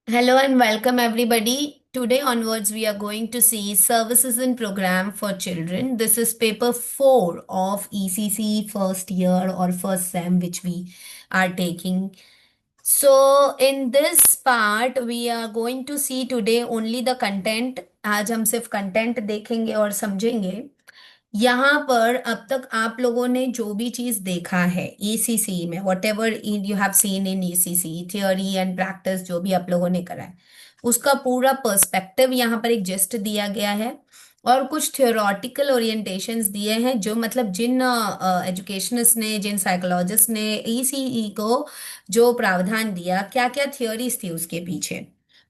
Hello and welcome everybody. Today onwards we are going to see services and program for children. This is paper 4 of ECC first year or first sem which we are taking. So in this part we are going to see today only the content. आज हम सिर्फ content देखेंगे और समझेंगे। यहाँ पर अब तक आप लोगों ने जो भी चीज देखा है ईसीसी में, what ever you have seen in ECC theory and practice, जो भी आप लोगों ने करा है उसका पूरा पर्सपेक्टिव यहाँ पर एक जस्ट दिया गया है। और कुछ थियोरटिकल ओरिएंटेशंस दिए हैं, जो मतलब जिन एजुकेशनिस्ट ने, जिन साइकोलॉजिस्ट ने ईसीई को जो प्रावधान दिया, क्या क्या थियोरीज थी उसके पीछे,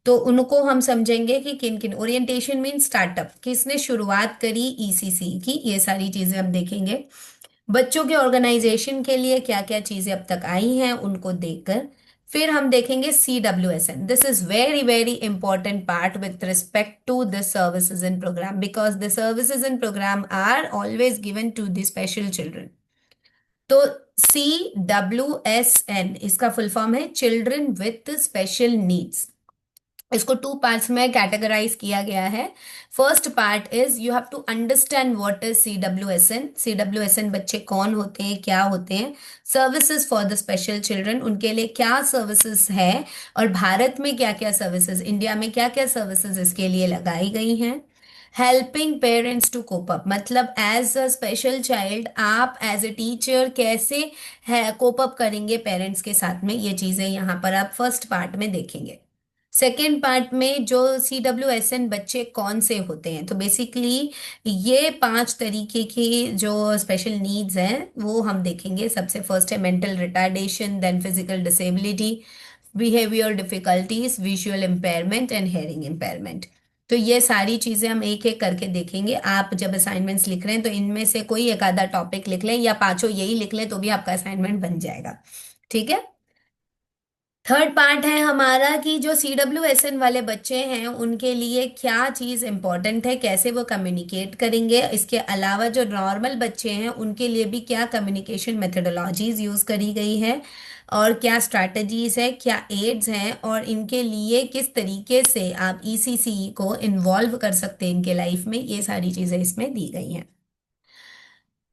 तो उनको हम समझेंगे कि किन किन। ओरिएंटेशन मीन स्टार्टअप, किसने शुरुआत करी ईसीसी की, ये सारी चीजें हम देखेंगे। बच्चों के ऑर्गेनाइजेशन के लिए क्या क्या चीजें अब तक आई हैं उनको देखकर फिर हम देखेंगे CWSN। This is very very important part with respect to the services and program, because the services and program are always given to the special children. तो CWSN इसका फुल फॉर्म है चिल्ड्रन विथ स्पेशल नीड्स। इसको two parts में categorise किया गया है। First part is you have to understand what is CWSN। CWSN बच्चे कौन होते हैं, क्या होते हैं। Services for the special children, उनके लिए क्या सर्विसेज है, और भारत में क्या क्या सर्विसेज, इंडिया में क्या क्या सर्विसेज इसके लिए लगाई गई हैं। Helping parents to cope up, मतलब एज अ स्पेशल चाइल्ड आप एज ए टीचर कैसे है कोप अप करेंगे पेरेंट्स के साथ में, ये चीजें यहाँ पर आप फर्स्ट पार्ट में देखेंगे। सेकेंड पार्ट में जो CWSN बच्चे कौन से होते हैं, तो बेसिकली ये 5 तरीके की जो स्पेशल नीड्स हैं वो हम देखेंगे। सबसे फर्स्ट है mental retardation, then physical disability, behaviour difficulties, visual impairment and hearing impairment. तो ये सारी चीजें हम एक एक करके देखेंगे। आप जब असाइनमेंट्स लिख रहे हैं तो इनमें से कोई एक आधा टॉपिक लिख लें या पांचों यही लिख लें तो भी आपका असाइनमेंट बन जाएगा। ठीक है। थर्ड पार्ट है हमारा कि जो CWSN वाले बच्चे हैं उनके लिए क्या चीज़ इंपॉर्टेंट है, कैसे वो कम्युनिकेट करेंगे। इसके अलावा जो नॉर्मल बच्चे हैं उनके लिए भी क्या कम्युनिकेशन मेथडोलॉजीज यूज़ करी गई है, और क्या स्ट्रैटेजीज है, क्या एड्स हैं, और इनके लिए किस तरीके से आप ECC को इन्वॉल्व कर सकते हैं इनके लाइफ में, ये सारी चीज़ें इसमें दी गई हैं।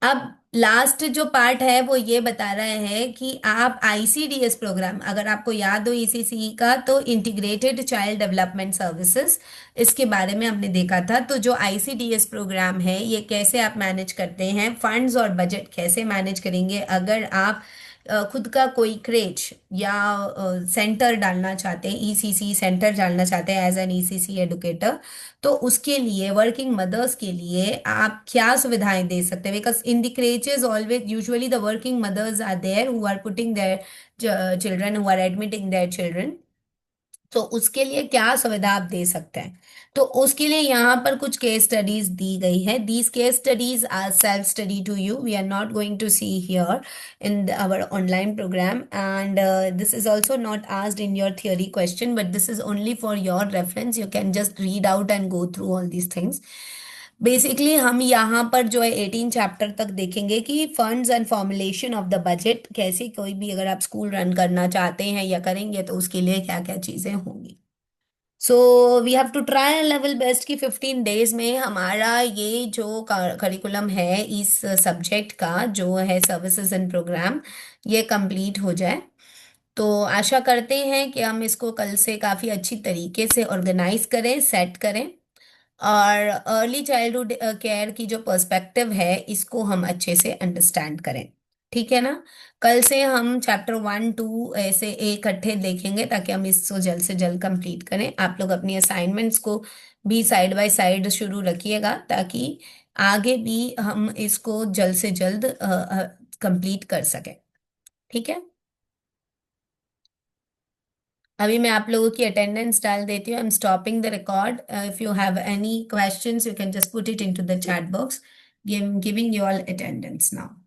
अब लास्ट जो पार्ट है वो ये बता रहा है कि आप ICDS प्रोग्राम, अगर आपको याद हो ECC का, तो इंटीग्रेटेड चाइल्ड डेवलपमेंट सर्विसेज, इसके बारे में हमने देखा था। तो जो ICDS प्रोग्राम है ये कैसे आप मैनेज करते हैं, फंड्स और बजट कैसे मैनेज करेंगे अगर आप खुद का कोई क्रेच या सेंटर डालना चाहते हैं, ECC सेंटर डालना चाहते हैं एज एन ECC एडुकेटर, तो उसके लिए वर्किंग मदर्स के लिए आप क्या सुविधाएं दे सकते हैं। Because in the creches always usually the working mothers are there who are putting their children, who are admitting their children. तो उसके लिए क्या सुविधा आप दे सकते हैं, तो उसके लिए यहाँ पर कुछ केस स्टडीज दी गई है। These case studies are self study to you, we are not going to see here in our online program, and this is also not asked in your theory question, but this is only for your reference. You can just read out and go through all these things. Basically हम यहाँ पर जो है 18 chapter तक देखेंगे कि funds and formulation of the budget, कैसे कोई भी अगर आप स्कूल रन करना चाहते हैं या करेंगे तो उसके लिए क्या क्या चीजें होंगी। So we have to try level best कि 15 डेज में हमारा ये जो करिकुलम है इस सब्जेक्ट का जो है सर्विसेज एंड प्रोग्राम, ये कंप्लीट हो जाए। तो आशा करते हैं कि हम इसको कल से काफ़ी अच्छी तरीके से ऑर्गेनाइज करें, सेट करें, और अर्ली चाइल्डहुड केयर की जो पर्सपेक्टिव है इसको हम अच्छे से अंडरस्टैंड करें। ठीक है ना। कल से हम चैप्टर 1 2 ऐसे इकट्ठे देखेंगे ताकि हम इसको जल्द से जल्द कंप्लीट करें। आप लोग अपनी असाइनमेंट्स को भी साइड बाय साइड शुरू रखिएगा ताकि आगे भी हम इसको जल्द से जल्द कंप्लीट कर सकें। ठीक है। अभी मैं आप लोगों की अटेंडेंस डाल देती हूँ। I am stopping the record. If you have any questions you can just put it into the chat box. Giving you all attendance now.